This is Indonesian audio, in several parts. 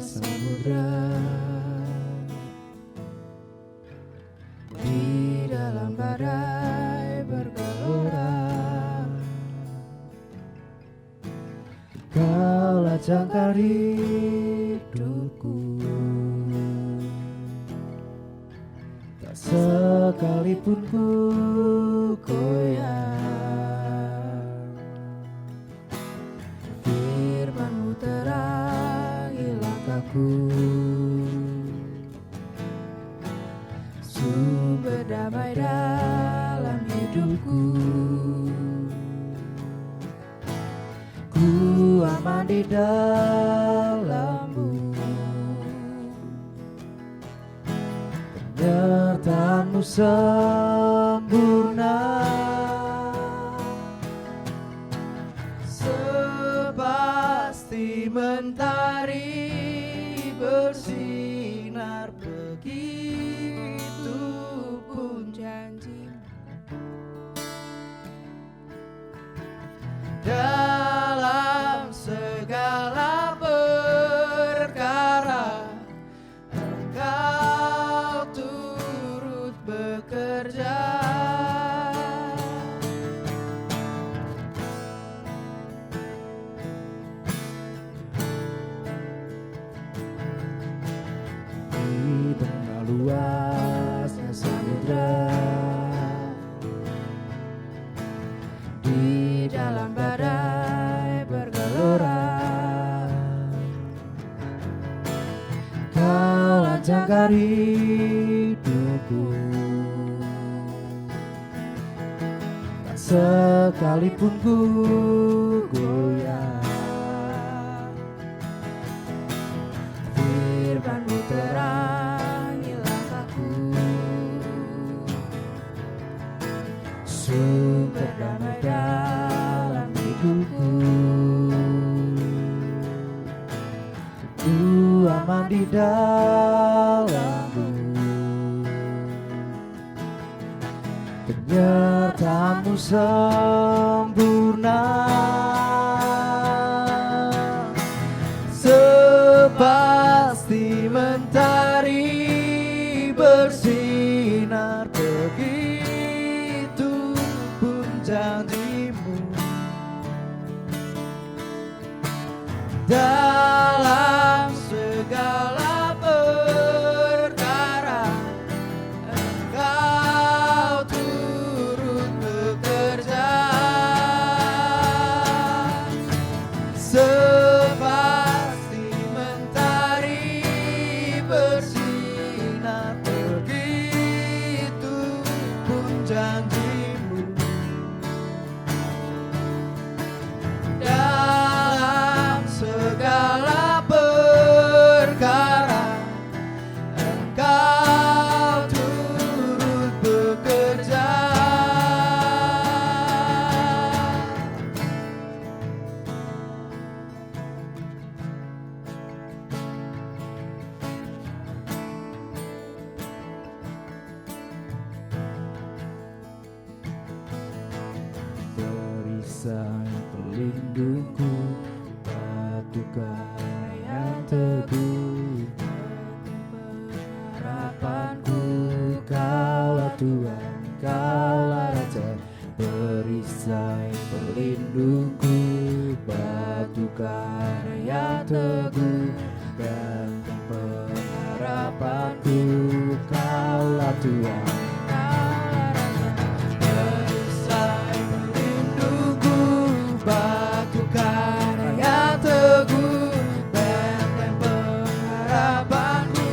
samudra, di dalam badai bergelora. Kaulah jangkar hidupku, tak sekalipun ku goyah. Firman-Mu terangi langkahku, sumber damai dalam hidupku. Ku aman di dalam-Mu, penyertaan-Mu sempurna, sepasti mentari bersinar, begitu pun janji-Mu. Dalam segala perkara Engkau turut bekerja. Di tengah luasnya samudra, di dalam badai bergelora, Kaulah jangkar hidupku, tak sekalipun ku goyah. Firman-Mu terangi langkahku, sumber damai dalam hidupku. Ku aman di dalam-Mu, penyertaan-Mu sempurna, sepasti mentari bersinar, begitu pun janji-Mu. Dalam segala perkara Engkau turut bekerja, sepasti mentari bersinar, begitu pun janji-Mu. Dalam segala perkara Engkau turut bekerja, perisai pelindungku, batu karang yang teguh, harapanku. Kaulah Tuhan, Kaulah Raja, perisai pelindungku, batu karang yang teguh, benteng pengharapanku. Kaulah Tuhan, Kaulah Raja, perisai pelindungku, batu karang yang teguh, benteng pengharapanku.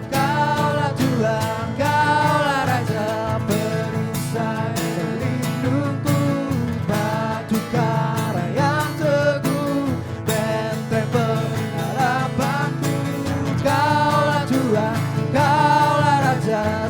Kaulah Tuhan, Kaulah Raja, perisai pelindungku, batu karang yang teguh, benteng pengharapanku. Kaulah Tuhan, Kaulah Raja,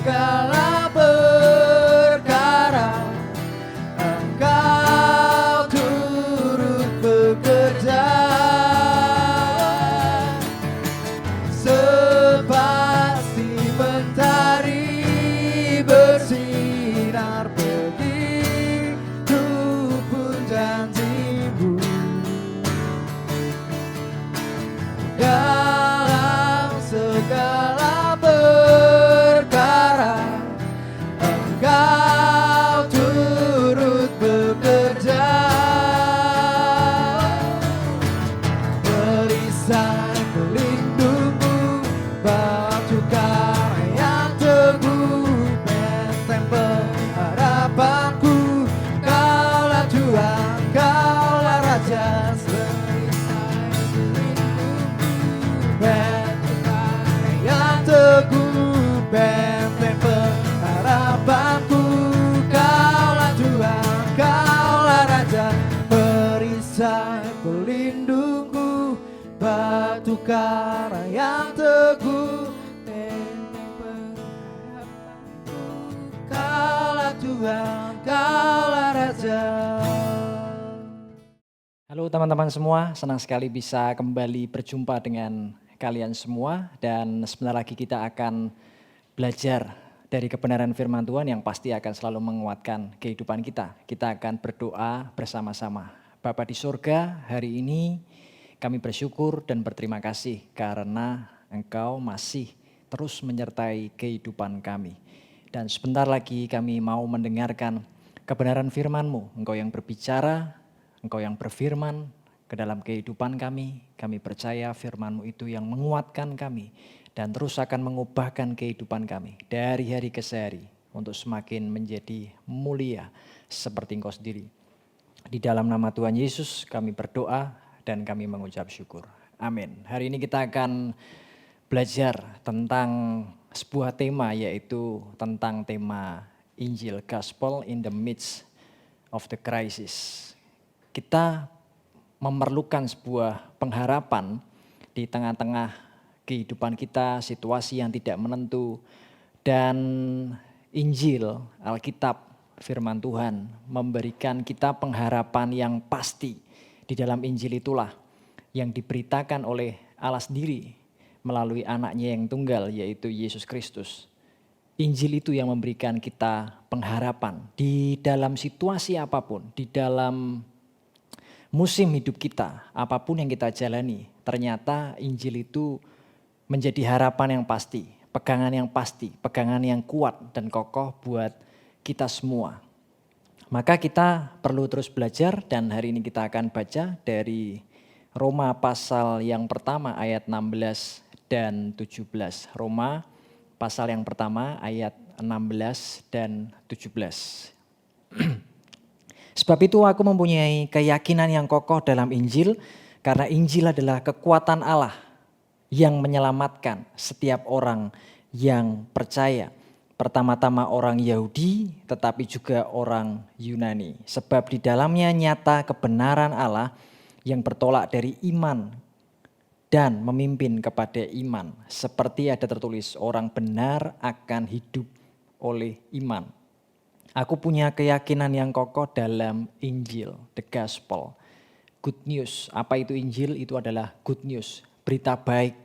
segala perkara Engkau turut bekerja sepasti mentari bersinar begitu pun janjimu dalam segala perkara Engkau turut bekerja perisai pelindungku batu karang yang teguh benteng pengharapanku Kaulah Tuhan Kaulah Raja perisai pelindungku benteng karang yang teguh benteng pengharapanku Kaulah Tuhan Kaulah Raja perisai pelindungku batu karang yang teguh benteng pengharapanku Kaulah Tuhan Kaulah Raja. Halo teman-teman semua, senang sekali bisa kembali berjumpa dengan kalian semua dan sebentar lagi kita akan belajar dari kebenaran firman Tuhan yang pasti akan selalu menguatkan kehidupan kita. Kita akan berdoa bersama-sama. Bapa di surga, hari ini kami bersyukur dan berterima kasih karena Engkau masih terus menyertai kehidupan kami. Dan sebentar lagi kami mau mendengarkan kebenaran firman-Mu. Engkau yang berbicara, Engkau yang berfirman ke dalam kehidupan kami. Kami percaya firman-Mu itu yang menguatkan kami dan terus akan mengubahkan kehidupan kami dari hari ke hari untuk semakin menjadi mulia seperti Engkau sendiri. Di dalam nama Tuhan Yesus kami berdoa dan kami mengucap syukur. Amin. Hari ini kita akan belajar tentang sebuah tema, yaitu tentang tema Injil, Gospel in the midst of the crisis. Kita memerlukan sebuah pengharapan di tengah-tengah kehidupan kita, situasi yang tidak menentu. Dan Injil, Alkitab, firman Tuhan memberikan kita pengharapan yang pasti. Di dalam Injil itulah yang diberitakan oleh Allah sendiri melalui anaknya yang tunggal, yaitu Yesus Kristus. Injil itu yang memberikan kita pengharapan di dalam situasi apapun, di dalam musim hidup kita, apapun yang kita jalani. Ternyata Injil itu menjadi harapan yang pasti, pegangan yang pasti, pegangan yang kuat dan kokoh buat kita semua. Maka kita perlu terus belajar dan hari ini kita akan baca dari Roma pasal yang pertama ayat 16 dan 17. Roma pasal yang pertama ayat 16 dan 17. Sebab itu aku mempunyai keyakinan yang kokoh dalam Injil, karena Injil adalah kekuatan Allah yang menyelamatkan setiap orang yang percaya. Pertama-tama orang Yahudi, tetapi juga orang Yunani. Sebab di dalamnya nyata kebenaran Allah yang bertolak dari iman dan memimpin kepada iman. Seperti ada tertulis, orang benar akan hidup oleh iman. Aku punya keyakinan yang kokoh dalam Injil, the gospel, good news. Apa itu Injil? Itu adalah good news, berita baik.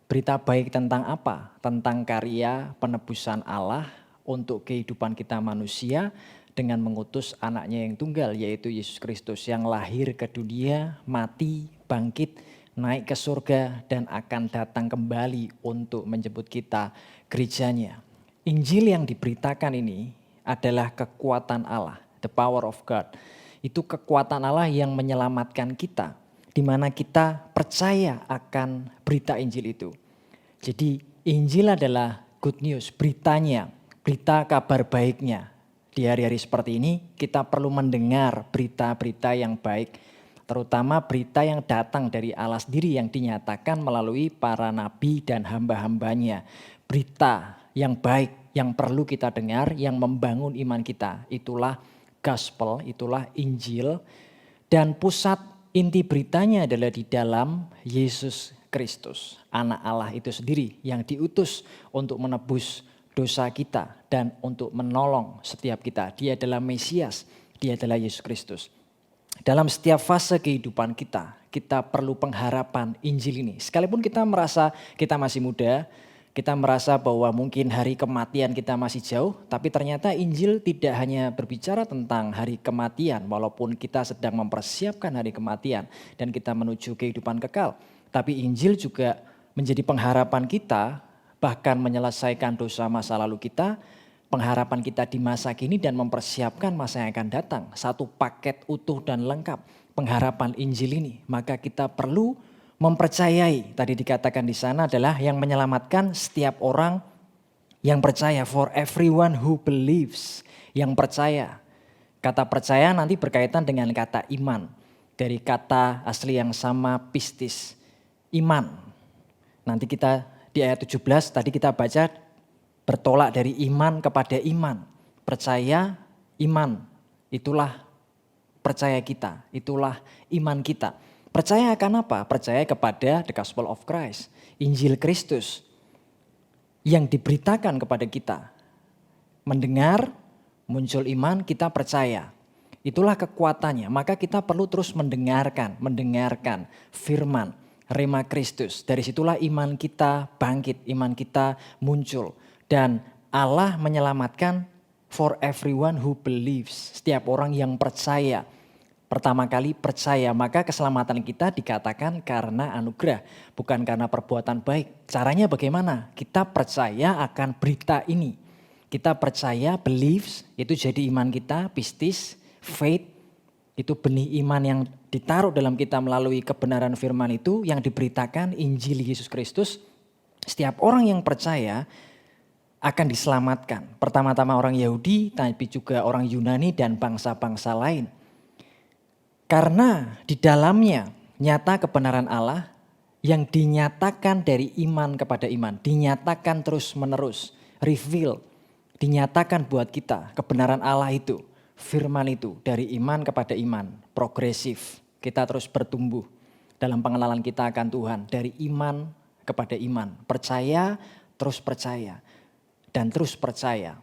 Berita baik tentang apa? Tentang karya penebusan Allah untuk kehidupan kita manusia dengan mengutus anaknya yang tunggal, yaitu Yesus Kristus yang lahir ke dunia, mati, bangkit, naik ke surga dan akan datang kembali untuk menjemput kita gerejanya. Injil yang diberitakan ini adalah kekuatan Allah, the power of God. Itu kekuatan Allah yang menyelamatkan kita, di mana kita percaya akan berita Injil itu. Jadi Injil adalah good news, beritanya, berita kabar baiknya. Di hari-hari seperti ini kita perlu mendengar berita-berita yang baik, terutama berita yang datang dari Allah sendiri yang dinyatakan melalui para nabi dan hamba-hambanya. Berita yang baik yang perlu kita dengar, yang membangun iman kita. Itulah gospel, itulah Injil. Dan pusat inti beritanya adalah di dalam Yesus Kristus, anak Allah itu sendiri yang diutus untuk menebus dosa kita dan untuk menolong setiap kita. Dia adalah Mesias, dia adalah Yesus Kristus. Dalam setiap fase kehidupan kita perlu pengharapan Injil ini. Sekalipun kita merasa kita masih muda, kita merasa bahwa mungkin hari kematian kita masih jauh, tapi ternyata Injil tidak hanya berbicara tentang hari kematian, walaupun kita sedang mempersiapkan hari kematian dan kita menuju kehidupan kekal. Tapi Injil juga menjadi pengharapan kita, bahkan menyelesaikan dosa masa lalu kita, pengharapan kita di masa kini dan mempersiapkan masa yang akan datang. Satu paket utuh dan lengkap pengharapan Injil ini. Maka kita perlu mempercayai, tadi dikatakan di sana adalah yang menyelamatkan setiap orang yang percaya. For everyone who believes, yang percaya. Kata percaya nanti berkaitan dengan kata iman. Dari kata asli yang sama pistis, iman. Nanti kita di ayat 17 tadi kita baca bertolak dari iman kepada iman. Percaya, iman. Itulah percaya kita, itulah iman kita. Percaya akan apa? Percaya kepada the gospel of Christ, Injil Kristus yang diberitakan kepada kita. Mendengar, muncul iman, kita percaya. Itulah kekuatannya. Maka kita perlu terus mendengarkan firman, rema Kristus. Dari situlah iman kita bangkit, iman kita muncul. Dan Allah menyelamatkan for everyone who believes. Setiap orang yang percaya. Pertama kali percaya, maka keselamatan kita dikatakan karena anugerah, bukan karena perbuatan baik. Caranya bagaimana? Kita percaya akan berita ini. Kita percaya, believes, itu jadi iman kita, pistis, faith, itu benih iman yang ditaruh dalam kita melalui kebenaran firman itu yang diberitakan Injil Yesus Kristus. Setiap orang yang percaya akan diselamatkan. Pertama-tama orang Yahudi, tapi juga orang Yunani dan bangsa-bangsa lain. Karena di dalamnya nyata kebenaran Allah yang dinyatakan dari iman kepada iman. Dinyatakan terus menerus, reveal, dinyatakan buat kita kebenaran Allah itu. Firman itu dari iman kepada iman, progresif. Kita terus bertumbuh dalam pengenalan kita akan Tuhan. Dari iman kepada iman, percaya, terus percaya. Dan terus percaya.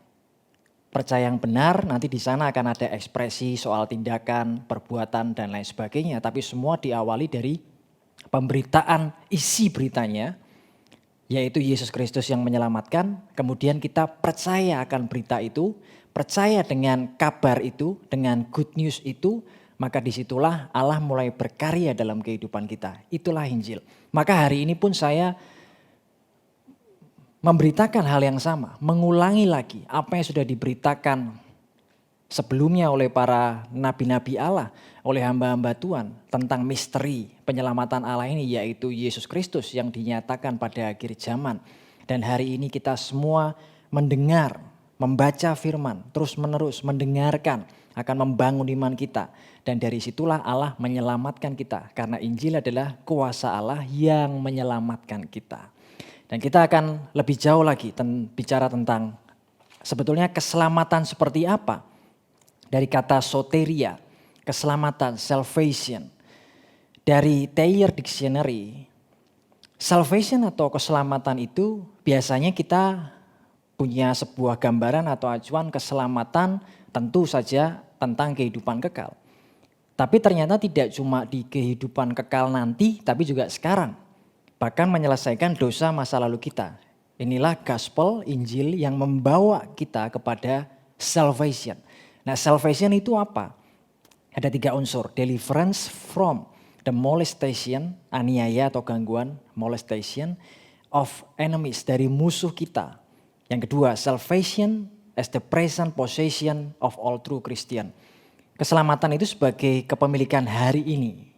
Percaya yang benar, nanti di sana akan ada ekspresi soal tindakan, perbuatan, dan lain sebagainya. Tapi semua diawali dari pemberitaan isi beritanya, yaitu Yesus Kristus yang menyelamatkan. Kemudian kita percaya akan berita itu, percaya dengan kabar itu, dengan good news itu, maka disitulah Allah mulai berkarya dalam kehidupan kita. Itulah Injil. Maka hari ini pun saya memberitakan hal yang sama, mengulangi lagi apa yang sudah diberitakan sebelumnya oleh para nabi-nabi Allah, oleh hamba-hamba Tuhan tentang misteri penyelamatan Allah ini, yaitu Yesus Kristus yang dinyatakan pada akhir zaman. Dan hari ini kita semua mendengar, membaca firman, terus menerus mendengarkan, akan membangun iman kita. Dan dari situlah Allah menyelamatkan kita, karena Injil adalah kuasa Allah yang menyelamatkan kita. Dan kita akan lebih jauh lagi bicara tentang sebetulnya keselamatan seperti apa. Dari kata soteria, keselamatan, salvation. Dari Thayer Dictionary, salvation atau keselamatan itu biasanya kita punya sebuah gambaran atau acuan keselamatan tentu saja tentang kehidupan kekal. Tapi ternyata tidak cuma di kehidupan kekal nanti, tapi juga sekarang. Bahkan menyelesaikan dosa masa lalu kita. Inilah gospel, Injil yang membawa kita kepada salvation. Nah, salvation itu apa? Ada 3 unsur. Deliverance from the molestation, aniaya atau gangguan, molestation of enemies, dari musuh kita. Yang kedua, salvation as the present possession of all true Christian. Keselamatan itu sebagai kepemilikan hari ini.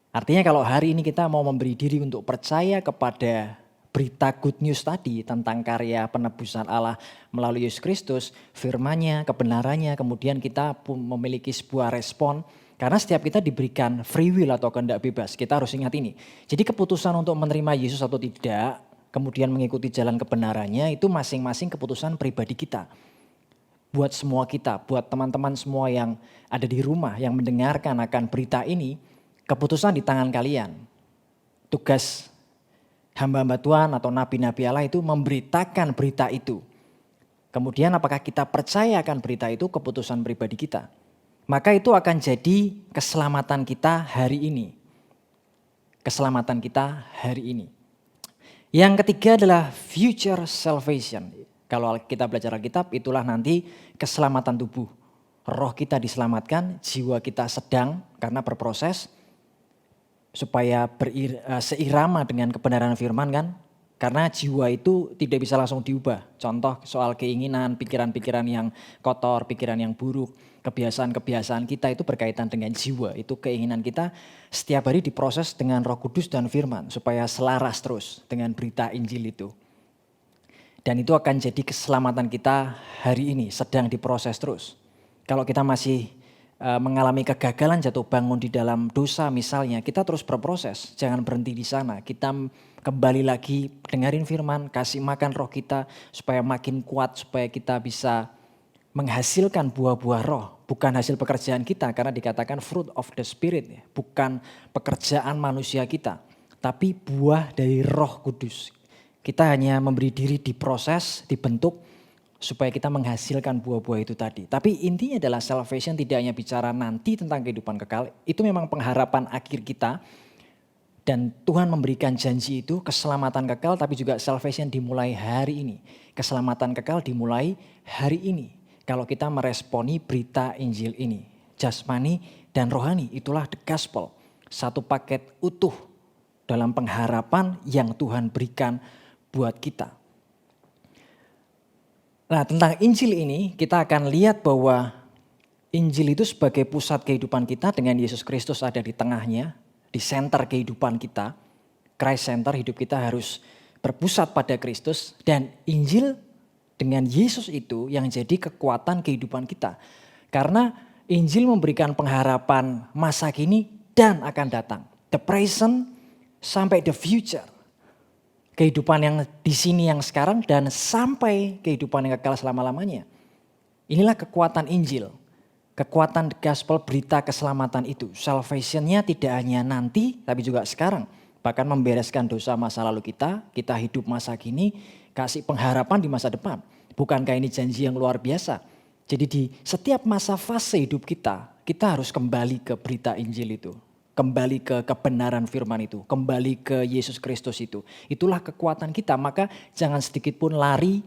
Artinya kalau hari ini kita mau memberi diri untuk percaya kepada berita good news tadi tentang karya penebusan Allah melalui Yesus Kristus, firman-Nya, kebenarannya, kemudian kita pun memiliki sebuah respon. Karena setiap kita diberikan free will atau kehendak bebas, kita harus ingat ini. Jadi keputusan untuk menerima Yesus atau tidak, kemudian mengikuti jalan kebenarannya, itu masing-masing keputusan pribadi kita. Buat semua kita, buat teman-teman semua yang ada di rumah, yang mendengarkan akan berita ini, keputusan di tangan kalian. Tugas hamba-hamba Tuhan atau nabi-nabi Allah itu memberitakan berita itu. Kemudian apakah kita percaya akan berita itu, keputusan pribadi kita. Maka itu akan jadi keselamatan kita hari ini. Keselamatan kita hari ini. Yang ketiga adalah future salvation. Kalau kita belajar Alkitab, itulah nanti keselamatan tubuh. Roh kita diselamatkan, jiwa kita sedang karena berproses supaya seirama dengan kebenaran firman kan. Karena jiwa itu tidak bisa langsung diubah. Contoh soal keinginan, pikiran-pikiran yang kotor, pikiran yang buruk, kebiasaan-kebiasaan kita itu berkaitan dengan jiwa. Itu keinginan kita setiap hari diproses dengan Roh Kudus dan firman supaya selaras terus dengan berita Injil itu. Dan itu akan jadi keselamatan kita hari ini, sedang diproses terus. Kalau kita masih mengalami kegagalan jatuh bangun di dalam dosa misalnya, kita terus berproses, jangan berhenti di sana. Kita kembali lagi dengerin firman, kasih makan roh kita supaya makin kuat, supaya kita bisa menghasilkan buah-buah roh. Bukan hasil pekerjaan kita, karena dikatakan fruit of the spirit, bukan pekerjaan manusia kita, tapi buah dari Roh Kudus. Kita hanya memberi diri diproses, dibentuk, supaya kita menghasilkan buah-buah itu tadi. Tapi intinya adalah salvation tidak hanya bicara nanti tentang kehidupan kekal. Itu memang pengharapan akhir kita. Dan Tuhan memberikan janji itu keselamatan kekal, tapi juga salvation dimulai hari ini. Keselamatan kekal dimulai hari ini. Kalau kita meresponi berita Injil ini. Jasmani dan rohani, itulah the gospel. Satu paket utuh dalam pengharapan yang Tuhan berikan buat kita. Nah, tentang Injil ini kita akan lihat bahwa Injil itu sebagai pusat kehidupan kita dengan Yesus Kristus ada di tengahnya, di center kehidupan kita. Christ center, hidup kita harus berpusat pada Kristus, dan Injil dengan Yesus itu yang jadi kekuatan kehidupan kita. Karena Injil memberikan pengharapan masa kini dan akan datang. The present sampai the future. Kehidupan yang di sini yang sekarang dan sampai kehidupan yang kekal selama-lamanya. Inilah kekuatan Injil. Kekuatan gospel, berita keselamatan itu. Salvation-nya tidak hanya nanti tapi juga sekarang. Bahkan membereskan dosa masa lalu kita hidup masa kini, kasih pengharapan di masa depan. Bukankah ini janji yang luar biasa? Jadi di setiap masa fase hidup kita harus kembali ke berita Injil itu. Kembali ke kebenaran firman itu, kembali ke Yesus Kristus itu. Itulah kekuatan kita, maka jangan sedikit pun lari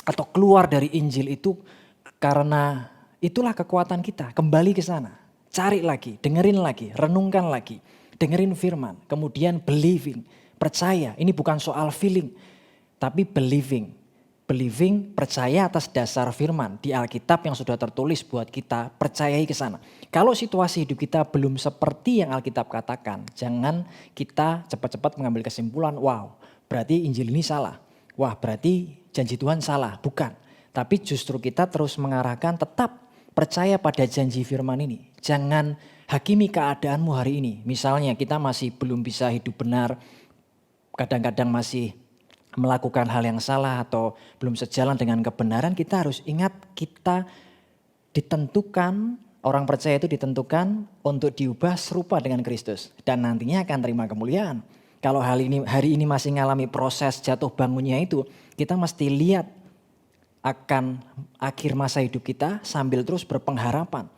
atau keluar dari Injil itu, karena itulah kekuatan kita. Kembali ke sana, cari lagi, dengerin lagi, renungkan lagi, dengerin firman, kemudian believing, percaya. Ini bukan soal feeling, tapi believing. Believing, percaya atas dasar firman di Alkitab yang sudah tertulis buat kita, percayai ke sana. Kalau situasi hidup kita belum seperti yang Alkitab katakan, jangan kita cepat-cepat mengambil kesimpulan, wow berarti Injil ini salah. Wah berarti janji Tuhan salah, bukan. Tapi justru kita terus mengarahkan tetap percaya pada janji firman ini. Jangan hakimi keadaanmu hari ini. Misalnya kita masih belum bisa hidup benar, kadang-kadang masih melakukan hal yang salah atau belum sejalan dengan kebenaran, kita harus ingat kita ditentukan, orang percaya itu ditentukan untuk diubah serupa dengan Kristus dan nantinya akan terima kemuliaan. Kalau hari ini masih mengalami proses jatuh bangunnya itu, kita mesti lihat akan akhir masa hidup kita sambil terus berpengharapan.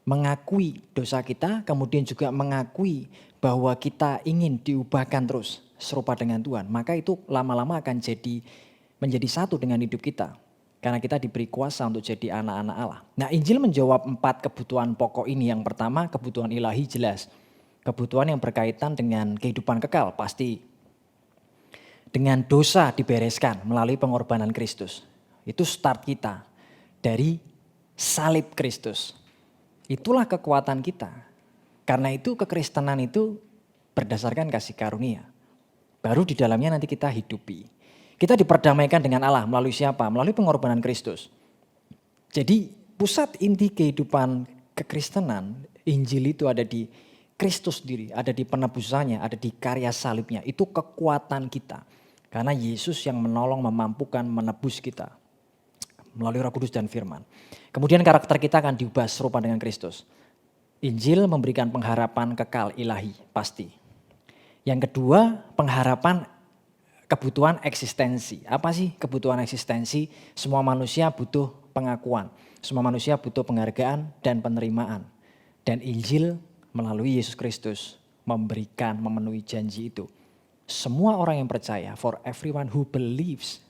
Mengakui dosa kita, kemudian juga mengakui bahwa kita ingin diubahkan terus serupa dengan Tuhan, maka itu lama-lama akan menjadi satu dengan hidup kita. Karena kita diberi kuasa untuk jadi anak-anak Allah. Nah, Injil menjawab 4 kebutuhan pokok ini. Yang pertama, kebutuhan ilahi jelas. Kebutuhan yang berkaitan dengan kehidupan kekal pasti. Dengan dosa dibereskan melalui pengorbanan Kristus. Itu start kita dari salib Kristus. Itulah kekuatan kita. Karena itu kekristenan itu berdasarkan kasih karunia. Baru di dalamnya nanti kita hidupi. Kita diperdamaikan dengan Allah melalui siapa? Melalui pengorbanan Kristus. Jadi pusat inti kehidupan kekristenan, Injil itu ada di Kristus sendiri, ada di penebusannya, ada di karya salibnya. Itu kekuatan kita. Karena Yesus yang menolong, memampukan, menebus kita. Melalui Roh Kudus dan firman. Kemudian karakter kita akan diubah serupa dengan Kristus. Injil memberikan pengharapan kekal ilahi, pasti. Yang kedua, pengharapan kebutuhan eksistensi. Apa sih kebutuhan eksistensi? Semua manusia butuh pengakuan. Semua manusia butuh penghargaan dan penerimaan. Dan Injil melalui Yesus Kristus memberikan, memenuhi janji itu. Semua orang yang percaya, for everyone who believes,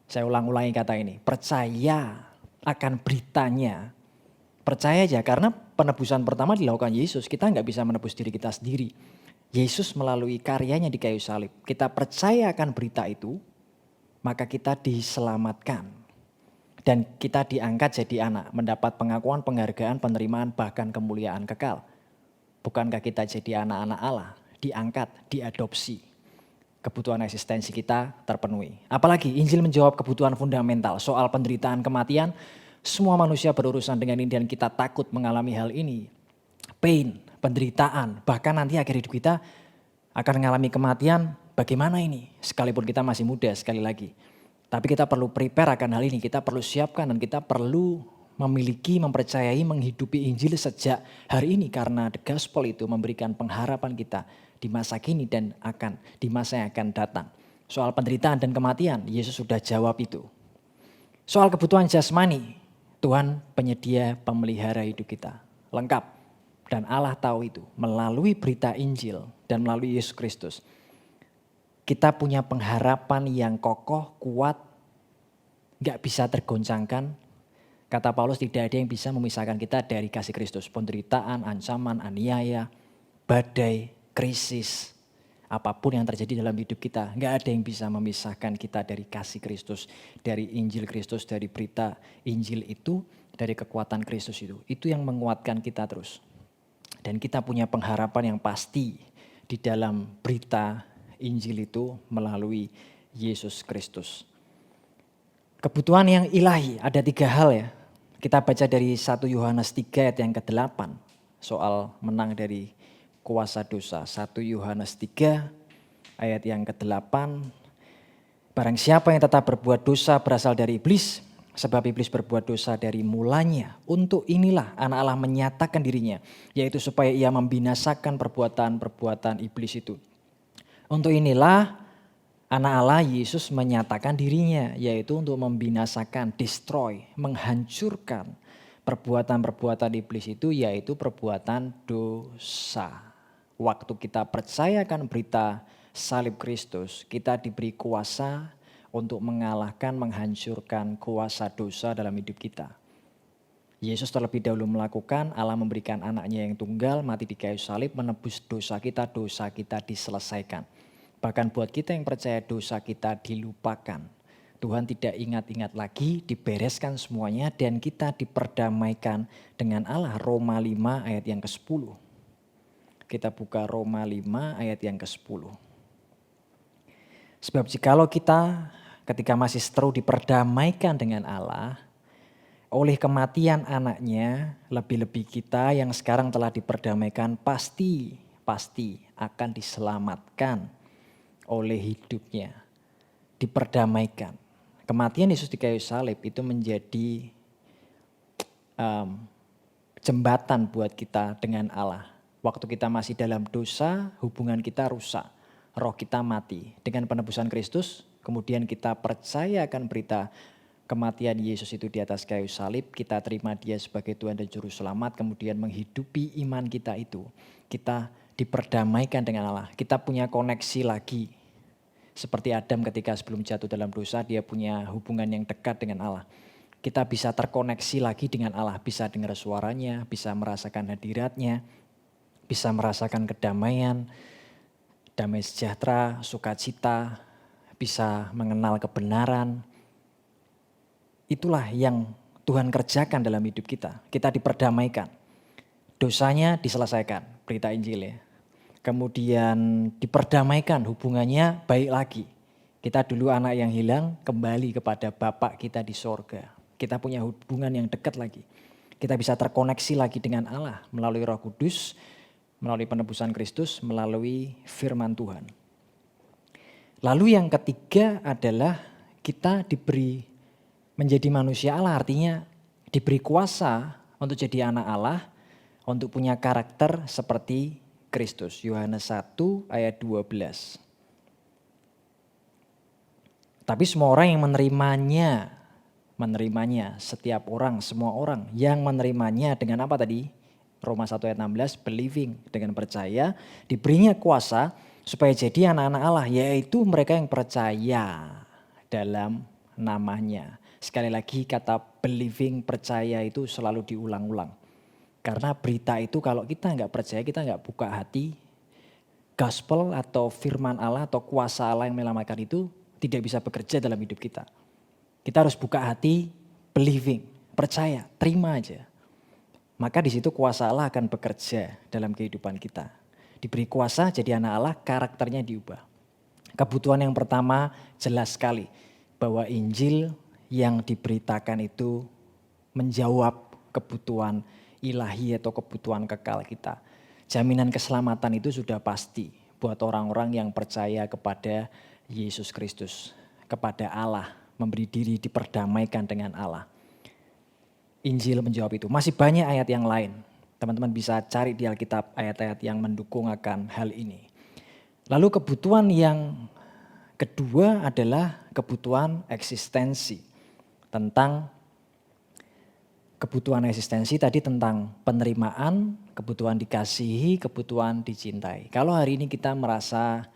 saya ulang-ulangi kata ini, percaya akan beritanya. Percaya aja, karena penebusan pertama dilakukan Yesus, kita nggak bisa menebus diri kita sendiri. Yesus melalui karyanya di kayu salib, kita percaya akan berita itu, maka kita diselamatkan. Dan kita diangkat jadi anak, mendapat pengakuan, penghargaan, penerimaan, bahkan kemuliaan kekal. Bukankah kita jadi anak-anak Allah, diangkat, diadopsi. Kebutuhan eksistensi kita terpenuhi. Apalagi Injil menjawab kebutuhan fundamental soal penderitaan kematian. Semua manusia berurusan dengan ini dan kita takut mengalami hal ini. Pain, penderitaan, bahkan nanti akhir hidup kita akan mengalami kematian. Bagaimana ini? Sekalipun kita masih muda sekali lagi. Tapi kita perlu prepare akan hal ini, kita perlu siapkan dan kita perlu memiliki, mempercayai, menghidupi Injil sejak hari ini. Karena the gospel itu memberikan pengharapan kita di masa kini dan di masa yang akan datang. Soal penderitaan dan kematian, Yesus sudah jawab itu. Soal kebutuhan jasmani, Tuhan penyedia pemelihara hidup kita. Lengkap. Dan Allah tahu itu melalui berita Injil dan melalui Yesus Kristus. Kita punya pengharapan yang kokoh, kuat, gak bisa tergoncangkan. Kata Paulus, tidak ada yang bisa memisahkan kita dari kasih Kristus. Penderitaan, ancaman, aniaya, badai, krisis, apapun yang terjadi dalam hidup kita, gak ada yang bisa memisahkan kita dari kasih Kristus, dari Injil Kristus, dari berita Injil itu, dari kekuatan Kristus itu. Itu yang menguatkan kita terus. Dan kita punya pengharapan yang pasti di dalam berita Injil itu melalui Yesus Kristus. Kebutuhan yang ilahi, ada 3 hal ya. Kita baca dari 1 Yohanes 3 ayat yang ke-8, soal menang dari kuasa dosa. 1 Yohanes 3 ayat yang ke-8. Barang siapa yang tetap berbuat dosa berasal dari iblis, sebab iblis berbuat dosa dari mulanya. Untuk inilah anak Allah menyatakan dirinya, yaitu supaya ia membinasakan perbuatan-perbuatan iblis itu. Untuk inilah anak Allah Yesus menyatakan dirinya, yaitu untuk membinasakan, destroy, menghancurkan perbuatan-perbuatan iblis itu, yaitu perbuatan dosa. Waktu kita percayakan berita salib Kristus, kita diberi kuasa untuk mengalahkan, menghancurkan kuasa dosa dalam hidup kita. Yesus terlebih dahulu melakukan, Allah memberikan anaknya yang tunggal, mati di kayu salib, menebus dosa kita diselesaikan. Bahkan buat kita yang percaya, dosa kita dilupakan. Tuhan tidak ingat-ingat lagi, dibereskan semuanya dan kita diperdamaikan dengan Allah. Roma 5 ayat yang ke-10. Kita buka Roma 5 ayat yang ke-10. Sebab jikalau kita ketika masih seteru diperdamaikan dengan Allah, oleh kematian anaknya, lebih-lebih kita yang sekarang telah diperdamaikan pasti akan diselamatkan oleh hidupnya. Diperdamaikan. Kematian Yesus di kayu salib itu menjadi jembatan buat kita dengan Allah. Waktu kita masih dalam dosa, hubungan kita rusak. Roh kita mati. Dengan penebusan Kristus, kemudian kita percaya akan berita kematian Yesus itu di atas kayu salib. Kita terima dia sebagai Tuhan dan Juru Selamat. Kemudian menghidupi iman kita itu. Kita diperdamaikan dengan Allah. Kita punya koneksi lagi. Seperti Adam ketika sebelum jatuh dalam dosa, dia punya hubungan yang dekat dengan Allah. Kita bisa terkoneksi lagi dengan Allah. Bisa dengar suaranya, bisa merasakan hadiratnya. Bisa merasakan kedamaian, damai sejahtera, sukacita, bisa mengenal kebenaran. Itulah yang Tuhan kerjakan dalam hidup kita. Kita diperdamaikan. Dosanya diselesaikan, berita Injil ya. Kemudian diperdamaikan, hubungannya baik lagi. Kita dulu anak yang hilang, kembali kepada Bapa kita di sorga. Kita punya hubungan yang dekat lagi. Kita bisa terkoneksi lagi dengan Allah melalui Roh Kudus, melalui penebusan Kristus, melalui firman Tuhan. Lalu yang ketiga adalah kita diberi menjadi manusia Allah, artinya diberi kuasa untuk jadi anak Allah, untuk punya karakter seperti Kristus. Yohanes 1 ayat 12. Tapi semua orang yang menerimanya, setiap orang, semua orang yang menerimanya dengan apa tadi? Roma 1 ayat 16, believing, dengan percaya, diberinya kuasa supaya jadi anak-anak Allah, yaitu mereka yang percaya dalam namanya. Sekali lagi kata believing, percaya itu selalu diulang-ulang. Karena berita itu kalau kita nggak percaya, kita nggak buka hati, gospel atau firman Allah atau kuasa Allah yang menyelamatkan itu tidak bisa bekerja dalam hidup kita. Kita harus buka hati, believing, percaya, terima aja. Maka di situ kuasa Allah akan bekerja dalam kehidupan kita. Diberi kuasa jadi anak Allah, karakternya diubah. Kebutuhan yang pertama jelas sekali bahwa Injil yang diberitakan itu menjawab kebutuhan ilahi atau kebutuhan kekal kita. Jaminan keselamatan itu sudah pasti buat orang-orang yang percaya kepada Yesus Kristus, kepada Allah, memberi diri diperdamaikan dengan Allah. Injil menjawab itu. Masih banyak ayat yang lain. Teman-teman bisa cari di Alkitab ayat-ayat yang mendukung akan hal ini. Lalu kebutuhan yang kedua adalah kebutuhan eksistensi. Tentang kebutuhan eksistensi tadi tentang penerimaan, kebutuhan dikasihi, kebutuhan dicintai. Kalau hari ini kita merasa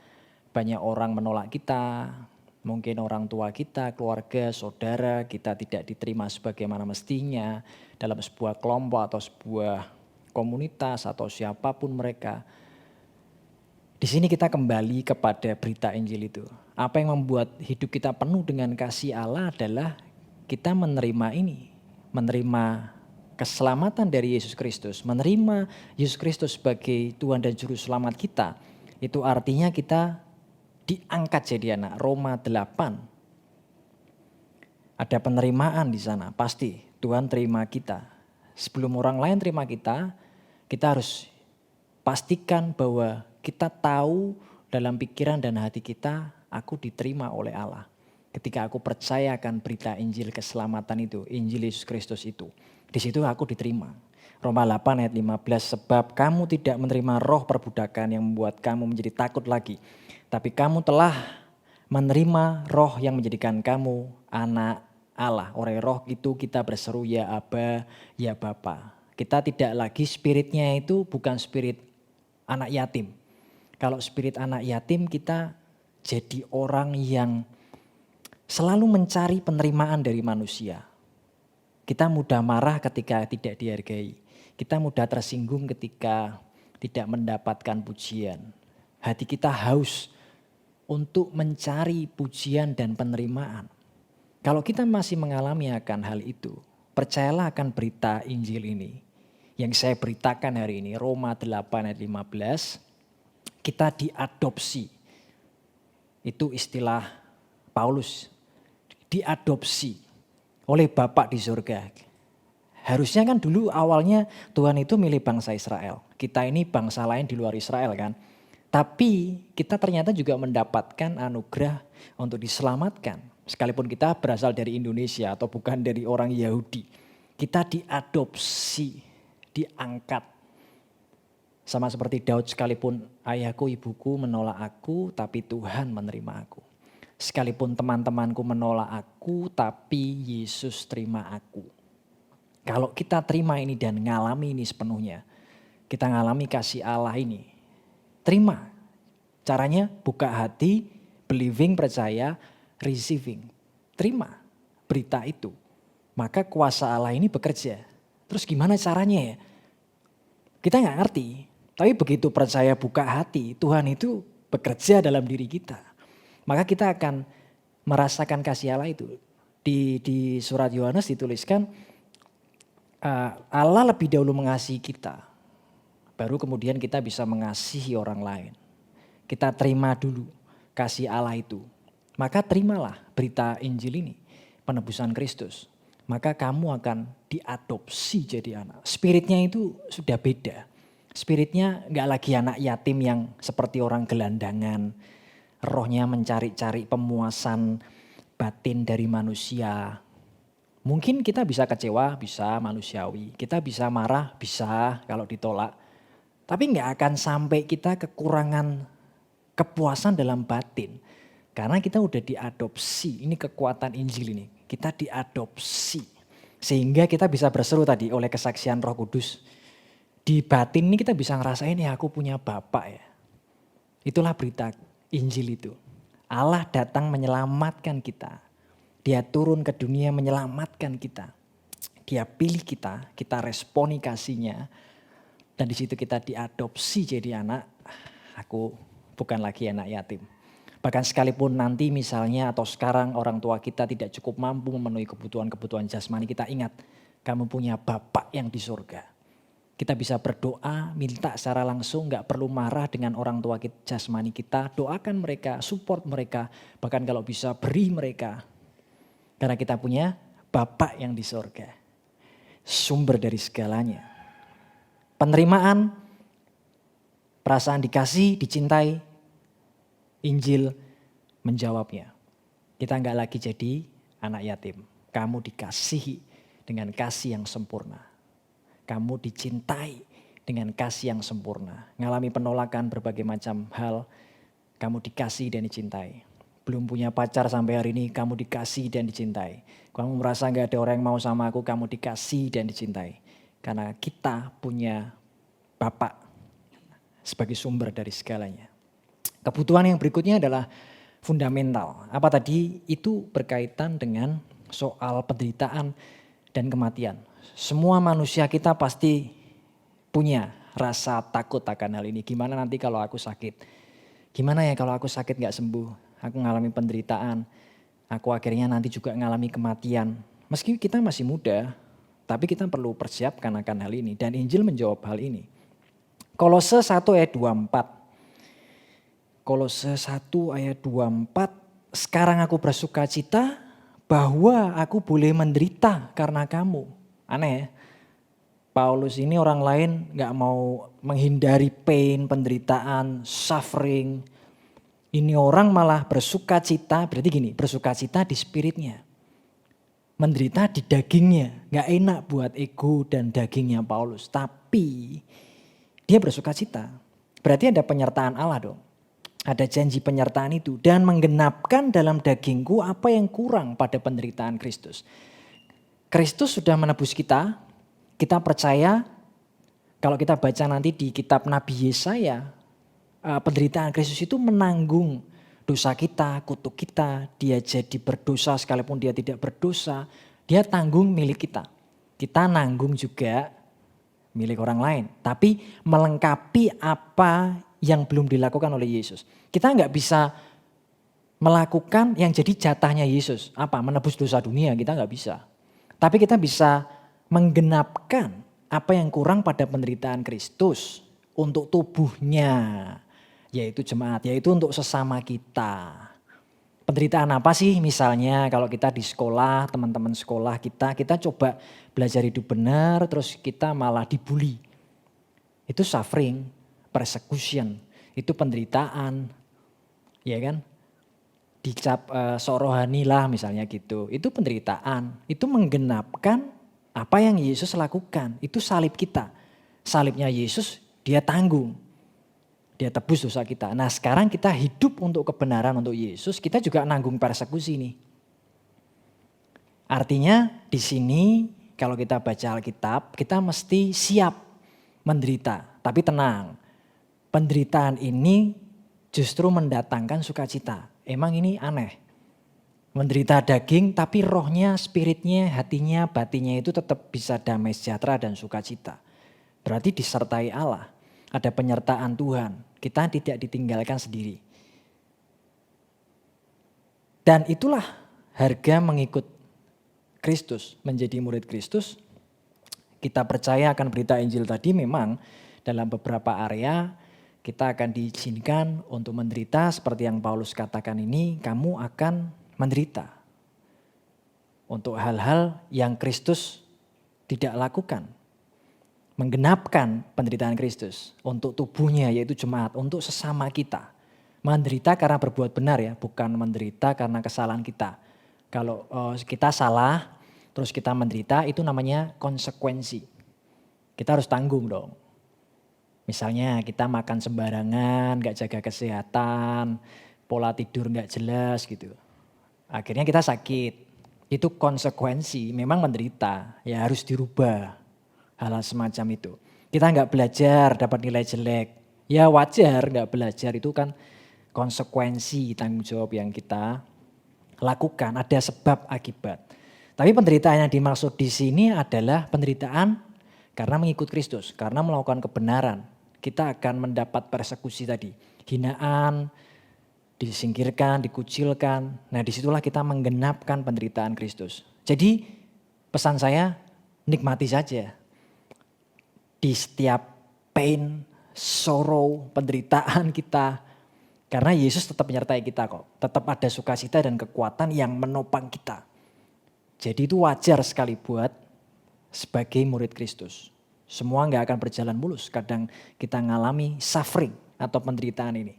banyak orang menolak kita, mungkin orang tua kita, keluarga, saudara, kita tidak diterima sebagaimana mestinya dalam sebuah kelompok atau sebuah komunitas atau siapapun mereka. Di sini kita kembali kepada berita Injil itu. Apa yang membuat hidup kita penuh dengan kasih Allah adalah kita menerima ini. Menerima keselamatan dari Yesus Kristus. Menerima Yesus Kristus sebagai Tuhan dan Juru Selamat kita. Itu artinya kita diangkat jadi anak. Roma 8. Ada penerimaan di sana, pasti Tuhan terima kita. Sebelum orang lain terima kita harus pastikan bahwa kita tahu dalam pikiran dan hati kita, aku diterima oleh Allah. Ketika aku percaya akan berita Injil keselamatan itu, Injil Yesus Kristus itu, di situ aku diterima. Roma 8 ayat 15, sebab kamu tidak menerima roh perbudakan yang membuat kamu menjadi takut lagi. Tapi kamu telah menerima roh yang menjadikan kamu anak Allah. Oleh roh itu kita berseru ya Aba, ya Bapa. Kita tidak lagi spiritnya itu bukan spirit anak yatim. Kalau spirit anak yatim kita jadi orang yang selalu mencari penerimaan dari manusia. Kita mudah marah ketika tidak dihargai. Kita mudah tersinggung ketika tidak mendapatkan pujian. Hati kita haus untuk mencari pujian dan penerimaan. Kalau kita masih mengalami akan hal itu, percayalah akan berita Injil ini. Yang saya beritakan hari ini, Roma 8 ayat 15, kita diadopsi. Itu istilah Paulus, diadopsi oleh Bapa di surga. Harusnya kan dulu awalnya Tuhan itu milih bangsa Israel. Kita ini bangsa lain di luar Israel kan. Tapi kita ternyata juga mendapatkan anugerah untuk diselamatkan. Sekalipun kita berasal dari Indonesia atau bukan dari orang Yahudi. Kita diadopsi, diangkat. Sama seperti Daud, sekalipun ayahku ibuku menolak aku, tapi Tuhan menerima aku. Sekalipun teman-temanku menolak aku, tapi Yesus terima aku. Kalau kita terima ini dan ngalami ini sepenuhnya, kita ngalami kasih Allah ini. Terima. Caranya buka hati, believing, percaya, receiving. Terima berita itu. Maka kuasa Allah ini bekerja. Terus gimana caranya ya? Kita nggak ngerti. Tapi begitu percaya buka hati, Tuhan itu bekerja dalam diri kita. Maka kita akan merasakan kasih Allah itu. Di surat Yohanes dituliskan, Allah lebih dahulu mengasihi kita. Baru kemudian kita bisa mengasihi orang lain. Kita terima dulu kasih Allah itu. Maka terimalah berita Injil ini, penebusan Kristus. Maka kamu akan diadopsi jadi anak. Spiritnya itu sudah beda. Spiritnya gak lagi anak yatim yang seperti orang gelandangan. Rohnya mencari-cari pemuasan batin dari manusia. Mungkin kita bisa kecewa, bisa manusiawi. Kita bisa marah, bisa kalau ditolak. Tapi gak akan sampai kita kekurangan kepuasan dalam batin. Karena kita udah diadopsi, ini kekuatan Injil ini. Kita diadopsi. Sehingga kita bisa berseru tadi oleh kesaksian Roh Kudus. Di batin ini kita bisa ngerasain ya aku punya Bapak ya. Itulah berita Injil itu. Allah datang menyelamatkan kita. Dia turun ke dunia menyelamatkan kita. Dia pilih kita, kita responi kasihnya. Dan di situ kita diadopsi jadi anak. Aku bukan lagi anak yatim. Bahkan sekalipun nanti misalnya atau sekarang orang tua kita tidak cukup mampu memenuhi kebutuhan-kebutuhan jasmani, kita ingat kamu punya Bapak yang di surga. Kita bisa berdoa, minta secara langsung, gak perlu marah dengan orang tua kita, jasmani kita. Doakan mereka, support mereka, bahkan kalau bisa beri mereka. Karena kita punya Bapak yang di surga. Sumber dari segalanya. Penerimaan, perasaan dikasih, dicintai, Injil menjawabnya. Kita enggak lagi jadi anak yatim. Kamu dikasihi dengan kasih yang sempurna. Kamu dicintai dengan kasih yang sempurna. Ngalami penolakan berbagai macam hal, kamu dikasihi dan dicintai. Belum punya pacar sampai hari ini, kamu dikasihi dan dicintai. Kamu merasa enggak ada orang yang mau sama aku, kamu dikasihi dan dicintai. Karena kita punya Bapak sebagai sumber dari segalanya. Kebutuhan yang berikutnya adalah fundamental. Apa tadi? Itu berkaitan dengan soal penderitaan dan kematian. Semua manusia kita pasti punya rasa takut akan hal ini. Gimana nanti kalau aku sakit? Gimana ya kalau aku sakit gak sembuh? Aku ngalami penderitaan. Aku akhirnya nanti juga ngalami kematian. Meski kita masih muda, tapi kita perlu persiapkan akan hal ini. Dan Injil menjawab hal ini. Kolose 1 ayat 24. Kolose 1 ayat 24, sekarang aku bersuka cita bahwa aku boleh menderita karena kamu. Aneh ya, Paulus ini orang lain gak mau menghindari pain, penderitaan, suffering. Ini orang malah bersuka cita, berarti gini, bersuka cita di spiritnya. Menderita di dagingnya, gak enak buat ego dan dagingnya Paulus. Tapi dia bersuka cita, berarti ada penyertaan Allah dong. Ada janji penyertaan itu dan menggenapkan dalam dagingku apa yang kurang pada penderitaan Kristus. Kristus sudah menebus kita, kita percaya kalau kita baca nanti di kitab Nabi Yesaya, penderitaan Kristus itu menanggung dosa kita, kutuk kita, dia jadi berdosa sekalipun dia tidak berdosa, dia tanggung milik kita. Kita nanggung juga milik orang lain, tapi melengkapi apa yang belum dilakukan oleh Yesus. Kita nggak bisa melakukan yang jadi jatahnya Yesus. Apa? Menebus dosa dunia, kita nggak bisa. Tapi kita bisa menggenapkan apa yang kurang pada penderitaan Kristus untuk tubuhnya, yaitu jemaat, yaitu untuk sesama kita. Penderitaan apa sih? Misalnya kalau kita di sekolah, teman-teman sekolah kita coba belajar hidup benar, terus kita malah dibully. Itu suffering, persecution, itu penderitaan, ya kan? Dicap sok rohani lah misalnya gitu, itu penderitaan, itu menggenapkan apa yang Yesus lakukan, itu salib kita. Salibnya Yesus dia tanggung, dia tebus dosa kita. Nah sekarang kita hidup untuk kebenaran untuk Yesus, kita juga nanggung persekusi nih. Artinya di sini kalau kita baca Alkitab, kita mesti siap menderita, tapi tenang. Penderitaan ini justru mendatangkan sukacita. Emang ini aneh. Menderita daging tapi rohnya, spiritnya, hatinya, batinnya itu tetap bisa damai sejahtera dan sukacita. Berarti disertai Allah. Ada penyertaan Tuhan. Kita tidak ditinggalkan sendiri. Dan itulah harga mengikut Kristus. Menjadi murid Kristus. Kita percaya akan berita Injil tadi memang dalam beberapa area kita akan diizinkan untuk menderita seperti yang Paulus katakan ini, kamu akan menderita. Untuk hal-hal yang Kristus tidak lakukan. Menggenapkan penderitaan Kristus untuk tubuhnya yaitu jemaat, untuk sesama kita. Menderita karena berbuat benar ya, bukan menderita karena kesalahan kita. Kalau kita salah, terus kita menderita itu namanya konsekuensi. Kita harus tanggung dong. Misalnya kita makan sembarangan, gak jaga kesehatan, pola tidur nggak jelas gitu. Akhirnya kita sakit. Itu konsekuensi, memang menderita, ya harus dirubah hal-hal semacam itu. Kita nggak belajar dapat nilai jelek, ya wajar nggak belajar, itu kan konsekuensi tanggung jawab yang kita lakukan, ada sebab akibat. Tapi penderitaan yang dimaksud di sini adalah penderitaan karena mengikut Kristus, karena melakukan kebenaran. Kita akan mendapat persekusi tadi, hinaan, disingkirkan, dikucilkan. Nah disitulah kita menggenapkan penderitaan Kristus. Jadi pesan saya, nikmati saja. Di setiap pain, sorrow, penderitaan kita. Karena Yesus tetap menyertai kita kok. Tetap ada sukacita dan kekuatan yang menopang kita. Jadi itu wajar sekali buat sebagai murid Kristus. Semua gak akan berjalan mulus. Kadang kita ngalami suffering atau penderitaan ini.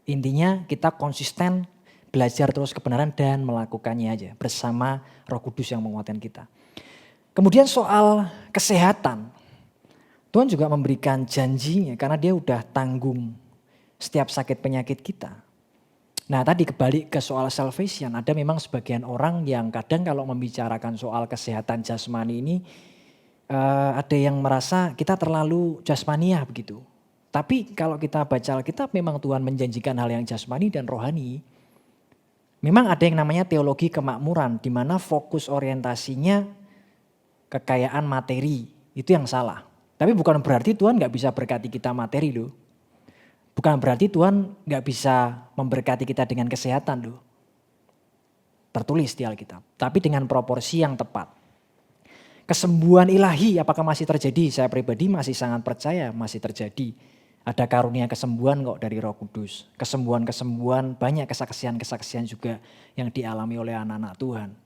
Intinya kita konsisten belajar terus kebenaran dan melakukannya aja bersama Roh Kudus yang menguatkan kita. Kemudian soal kesehatan. Tuhan juga memberikan janjinya karena dia udah tanggung setiap sakit penyakit kita. Nah tadi kembali ke soal salvation, ada memang sebagian orang yang kadang kalau membicarakan soal kesehatan jasmani ini ada yang merasa kita terlalu jasmaniah begitu. Tapi kalau kita baca Alkitab memang Tuhan menjanjikan hal yang jasmani dan rohani. Memang ada yang namanya teologi kemakmuran di mana fokus orientasinya kekayaan materi, itu yang salah. Tapi bukan berarti Tuhan gak bisa berkati kita materi loh. Bukan berarti Tuhan gak bisa memberkati kita dengan kesehatan loh. Tertulis di Alkitab, tapi dengan proporsi yang tepat. Kesembuhan ilahi apakah masih terjadi? Saya pribadi masih sangat percaya masih terjadi. Ada karunia kesembuhan kok dari Roh Kudus. Kesembuhan-kesembuhan, banyak kesaksian-kesaksian juga yang dialami oleh anak-anak Tuhan.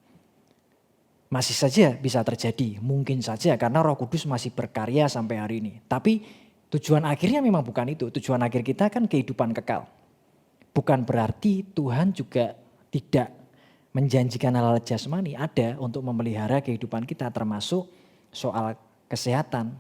Masih saja bisa terjadi, mungkin saja karena Roh Kudus masih berkarya sampai hari ini. Tapi tujuan akhirnya memang bukan itu. Tujuan akhir kita kan kehidupan kekal. Bukan berarti Tuhan juga tidak menjanjikan hal-hal jasmani. Ada untuk memelihara kehidupan kita termasuk soal kesehatan.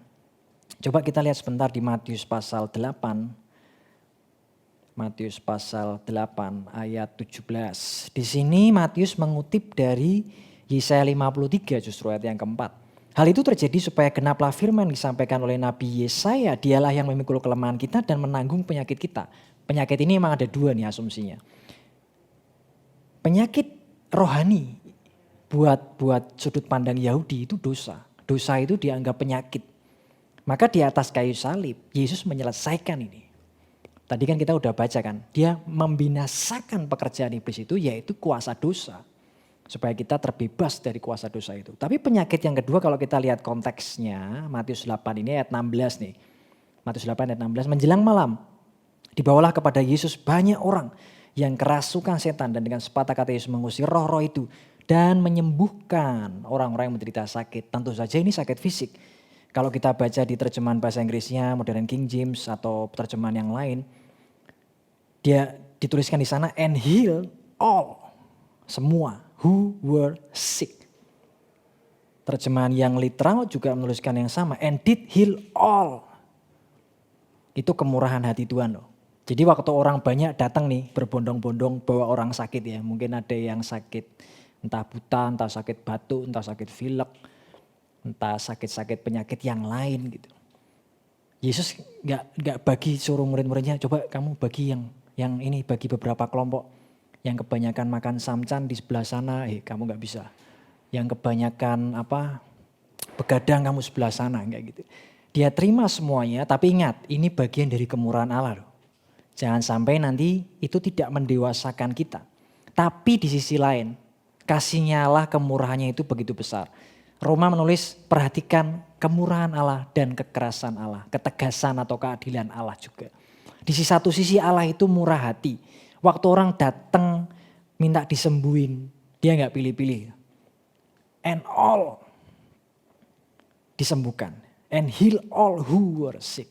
Coba kita lihat sebentar di Matius pasal 8. Matius pasal 8 ayat 17. Di sini Matius mengutip dari Yesaya 53 justru ayat yang keempat. Hal itu terjadi supaya genaplah firman disampaikan oleh Nabi Yesaya. Dialah yang memikul kelemahan kita dan menanggung penyakit kita. Penyakit ini memang ada dua nih asumsinya. Penyakit rohani buat sudut pandang Yahudi itu dosa. Dosa itu dianggap penyakit. Maka di atas kayu salib, Yesus menyelesaikan ini. Tadi kan kita udah baca kan, dia membinasakan pekerjaan iblis itu yaitu kuasa dosa. Supaya kita terbebas dari kuasa dosa itu. Tapi penyakit yang kedua kalau kita lihat konteksnya, Matius 8 ini ayat 16 nih. Matius 8 ayat 16, menjelang malam, dibawalah kepada Yesus banyak orang yang kerasukan setan dan dengan sepatah kata Yesus mengusir roh-roh itu. Dan menyembuhkan orang-orang yang menderita sakit. Tentu saja ini sakit fisik. Kalau kita baca di terjemahan bahasa Inggrisnya, Modern King James atau terjemahan yang lain, dia dituliskan di sana and heal all, semua who were sick. Terjemahan yang literal juga menuliskan yang sama, and did heal all. Itu kemurahan hati Tuhan loh. Jadi waktu orang banyak datang nih berbondong-bondong bawa orang sakit ya, mungkin ada yang sakit entah buta, entah sakit batu, entah sakit pilek, entah sakit-sakit penyakit yang lain gitu. Yesus nggak bagi suruh murid-muridnya, coba kamu bagi yang ini, bagi beberapa kelompok. Yang kebanyakan makan samcan di sebelah sana, kamu nggak bisa. Yang kebanyakan begadang kamu sebelah sana, enggak gitu. Dia terima semuanya, tapi ingat ini bagian dari kemurahan Allah loh. Jangan sampai nanti itu tidak mendewasakan kita. Tapi di sisi lain, kasihnya Allah, kemurahannya itu begitu besar. Roma menulis, perhatikan kemurahan Allah dan kekerasan Allah, ketegasan atau keadilan Allah juga. Di satu sisi Allah itu murah hati. Waktu orang datang minta disembuhin, dia gak pilih-pilih. And all disembuhkan. And heal all who were sick.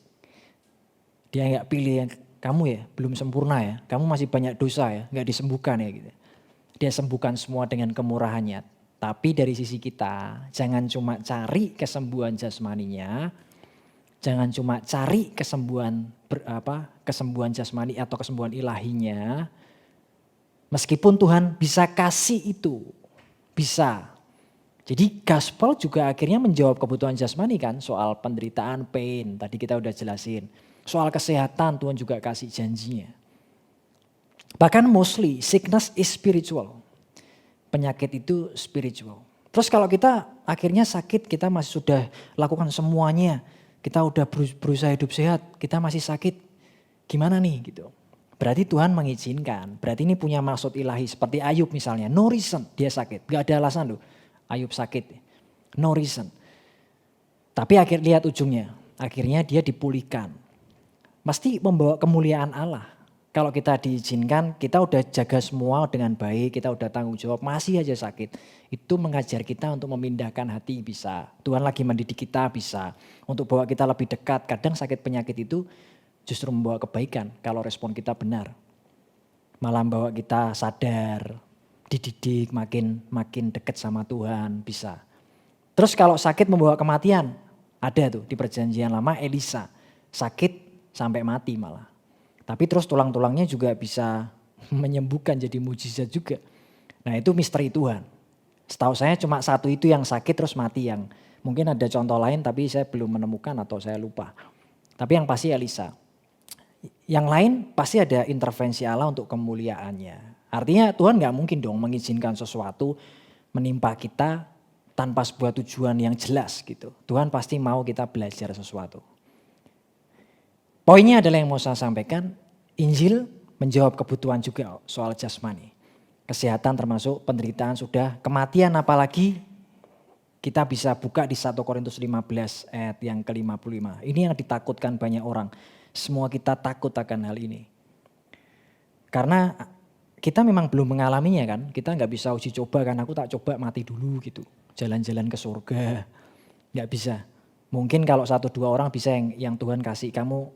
Dia gak pilih yang kamu ya belum sempurna ya, kamu masih banyak dosa ya, gak disembuhkan ya gitu. Dia sembuhkan semua dengan kemurahannya. Tapi dari sisi kita jangan cuma cari kesembuhan jasmaninya, Jangan cuma cari kesembuhan jasmani atau kesembuhan ilahinya. Meskipun Tuhan bisa kasih itu, bisa. Jadi gospel juga akhirnya menjawab kebutuhan jasmani kan, soal penderitaan, pain, tadi kita udah jelasin. Soal kesehatan Tuhan juga kasih janjinya. Bahkan mostly sickness is spiritual. Penyakit itu spiritual. Terus kalau kita akhirnya sakit, kita masih sudah lakukan semuanya. Kita udah berusaha hidup sehat, kita masih sakit. Gimana nih gitu. Berarti Tuhan mengizinkan. Berarti ini punya maksud ilahi. Seperti Ayub misalnya, no reason dia sakit. Gak ada alasan loh Ayub sakit. No reason. Tapi lihat ujungnya. Akhirnya dia dipulihkan. Mesti membawa kemuliaan Allah. Kalau kita diizinkan, kita udah jaga semua dengan baik, kita udah tanggung jawab, masih aja sakit. Itu mengajar kita untuk memindahkan hati bisa. Tuhan lagi mendidik kita bisa. Untuk bawa kita lebih dekat, kadang sakit penyakit itu justru membawa kebaikan kalau respon kita benar. Malah membawa kita sadar, dididik, makin dekat sama Tuhan bisa. Terus kalau sakit membawa kematian, ada tuh di perjanjian lama Elisa. Sakit sampai mati malah. Tapi terus tulang-tulangnya juga bisa menyembuhkan jadi mujizat juga. Nah itu misteri Tuhan. Setahu saya cuma satu itu yang sakit terus mati, yang mungkin ada contoh lain tapi saya belum menemukan atau saya lupa. Tapi yang pasti Elisa. Yang lain pasti ada intervensi Allah untuk kemuliaannya. Artinya Tuhan gak mungkin dong mengizinkan sesuatu menimpa kita tanpa sebuah tujuan yang jelas gitu. Tuhan pasti mau kita belajar sesuatu. Poinnya adalah yang mau saya sampaikan, Injil menjawab kebutuhan juga soal jasmani. Kesehatan termasuk penderitaan sudah, kematian apalagi kita bisa buka di 1 Korintus 15 ayat yang ke-55. Ini yang ditakutkan banyak orang. Semua kita takut akan hal ini. Karena kita memang belum mengalaminya kan, kita gak bisa uji coba kan, aku tak coba mati dulu gitu. Jalan-jalan ke surga, gak bisa. Mungkin kalau 1-2 orang bisa yang Tuhan kasih kamu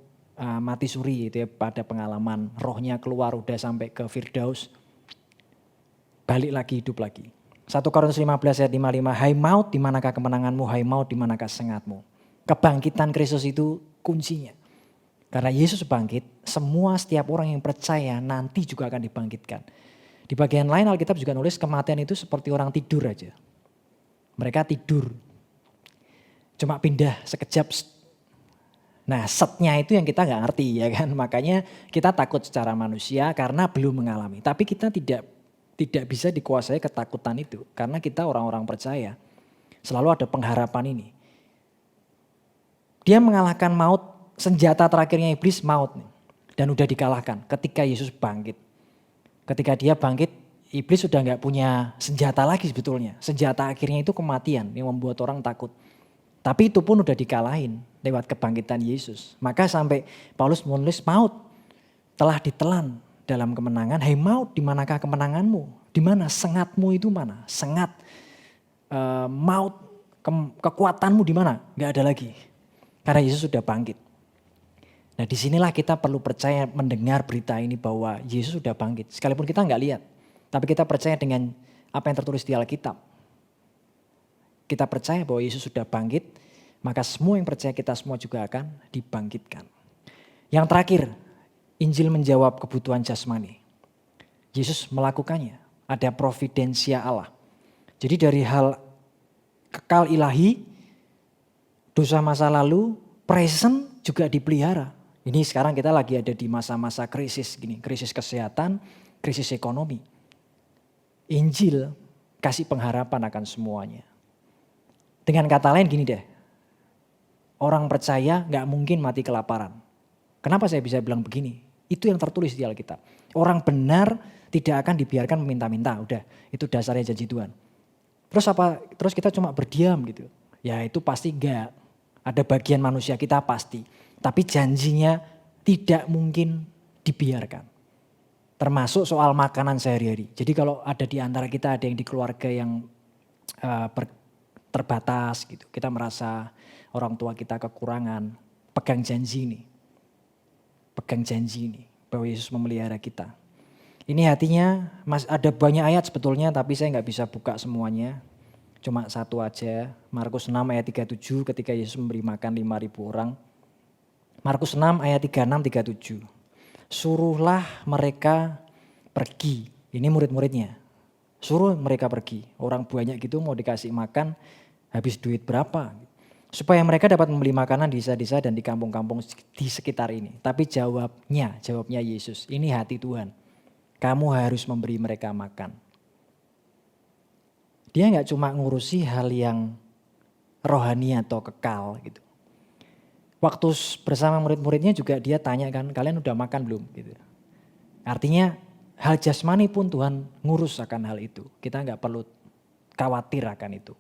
mati suri gitu ya, pada pengalaman rohnya keluar udah sampai ke Firdaus, balik lagi hidup lagi. 1 Korintus 15 ayat 55, hai maut di manakah kemenanganmu, hai maut di manakah sengatmu. Kebangkitan Kristus itu kuncinya. Karena Yesus bangkit, semua setiap orang yang percaya nanti juga akan dibangkitkan. Di bagian lain Alkitab juga nulis kematian itu seperti orang tidur aja. Mereka tidur, cuma pindah sekejap. Nah setnya itu yang kita gak ngerti ya kan. Makanya kita takut secara manusia karena belum mengalami. Tapi kita tidak bisa dikuasai ketakutan itu. Karena kita orang-orang percaya. Selalu ada pengharapan ini. Dia mengalahkan maut, senjata terakhirnya iblis maut nih. Dan udah dikalahkan ketika Yesus bangkit. Ketika dia bangkit, iblis sudah gak punya senjata lagi sebetulnya. Senjata akhirnya itu kematian yang membuat orang takut. Tapi itu pun udah dikalahin lewat kebangkitan Yesus. Maka sampai Paulus menulis maut telah ditelan dalam kemenangan. Hai maut, di manakah kemenanganmu? Di mana sengatmu itu mana? Sengat, maut, kekuatanmu di mana? Gak ada lagi. Karena Yesus sudah bangkit. Nah disinilah kita perlu percaya mendengar berita ini bahwa Yesus sudah bangkit. Sekalipun kita gak lihat. Tapi kita percaya dengan apa yang tertulis di Alkitab. Kita percaya bahwa Yesus sudah bangkit, maka semua yang percaya kita semua juga akan dibangkitkan. Yang terakhir, Injil menjawab kebutuhan jasmani. Yesus melakukannya, ada providensia Allah. Jadi dari hal kekal ilahi, dosa masa lalu, present juga dipelihara. Ini sekarang kita lagi ada di masa-masa krisis gini, krisis kesehatan, krisis ekonomi. Injil kasih pengharapan akan semuanya. Dengan kata lain gini deh, orang percaya gak mungkin mati kelaparan. Kenapa saya bisa bilang begini? Itu yang tertulis di Alkitab. Orang benar tidak akan dibiarkan meminta-minta, udah itu dasarnya janji Tuhan. Terus apa? Terus kita cuma berdiam gitu. Ya itu pasti gak. Ada bagian manusia kita pasti. Tapi janjinya tidak mungkin dibiarkan. Termasuk soal makanan sehari-hari. Jadi kalau ada di antara kita ada yang di keluarga yang terbatas gitu. Kita merasa orang tua kita kekurangan. Pegang janji ini. Pegang janji ini. Bahwa Yesus memelihara kita. Ini hatinya ada banyak ayat sebetulnya tapi saya gak bisa buka semuanya. Cuma satu aja. Markus 6 ayat 37 ketika Yesus memberi makan 5.000 orang. Markus 6 ayat 36-37. Suruhlah mereka pergi. Ini murid-muridnya. Suruh mereka pergi. Orang banyak gitu mau dikasih makan, habis duit berapa? Supaya mereka dapat membeli makanan di desa-desa dan di kampung-kampung di sekitar ini. Tapi jawabnya Yesus, ini hati Tuhan. Kamu harus memberi mereka makan. Dia nggak cuma ngurusi hal yang rohani atau kekal gitu. Waktu bersama murid-muridnya juga dia tanya kan, kalian udah makan belum? Gitu. Artinya hal jasmani pun Tuhan ngurus akan hal itu. Kita nggak perlu khawatir akan itu.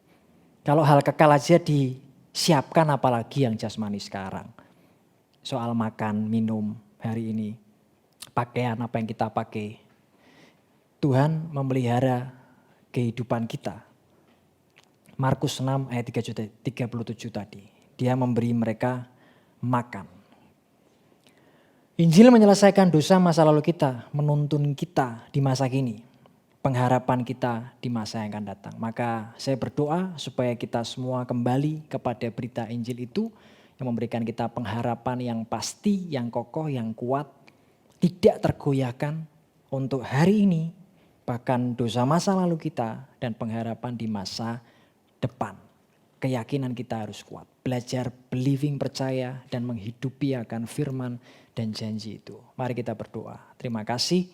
Kalau hal kekal aja disiapkan, apalagi yang jasmani sekarang. Soal makan, minum hari ini, pakaian apa yang kita pakai. Tuhan memelihara kehidupan kita. Markus 6 ayat 37 tadi. Dia memberi mereka makan. Injil menyelesaikan dosa masa lalu kita, menuntun kita di masa kini. Pengharapan kita di masa yang akan datang. Maka saya berdoa supaya kita semua kembali kepada berita Injil itu yang memberikan kita pengharapan yang pasti, yang kokoh, yang kuat, tidak tergoyahkan untuk hari ini, bahkan dosa masa lalu kita dan pengharapan di masa depan. Keyakinan kita harus kuat. Belajar believing, percaya dan menghidupi akan firman dan janji itu. Mari kita berdoa. Terima kasih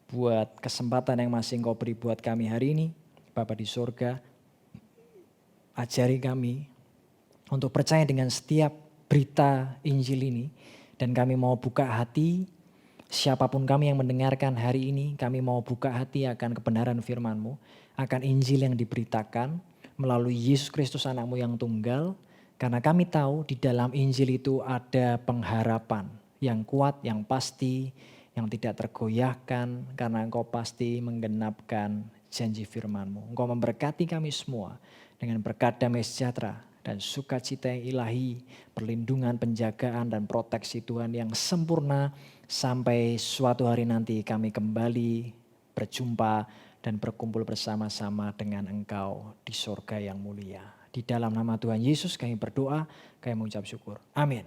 buat kesempatan yang masih Engkau beri buat kami hari ini. Bapa di surga, ajari kami untuk percaya dengan setiap berita Injil ini. Dan kami mau buka hati, siapapun kami yang mendengarkan hari ini, kami mau buka hati akan kebenaran firman-Mu, akan Injil yang diberitakan melalui Yesus Kristus anakmu yang tunggal. Karena kami tahu di dalam Injil itu ada pengharapan yang kuat, yang pasti, yang tidak tergoyahkan. Karena Engkau pasti menggenapkan janji firman-Mu. Engkau memberkati kami semua dengan berkat damai sejahtera dan sukacita yang ilahi, perlindungan, penjagaan dan proteksi Tuhan yang sempurna. Sampai suatu hari nanti kami kembali berjumpa dan berkumpul bersama-sama dengan Engkau di surga yang mulia. Di dalam nama Tuhan Yesus kami berdoa, kami mengucap syukur. Amin.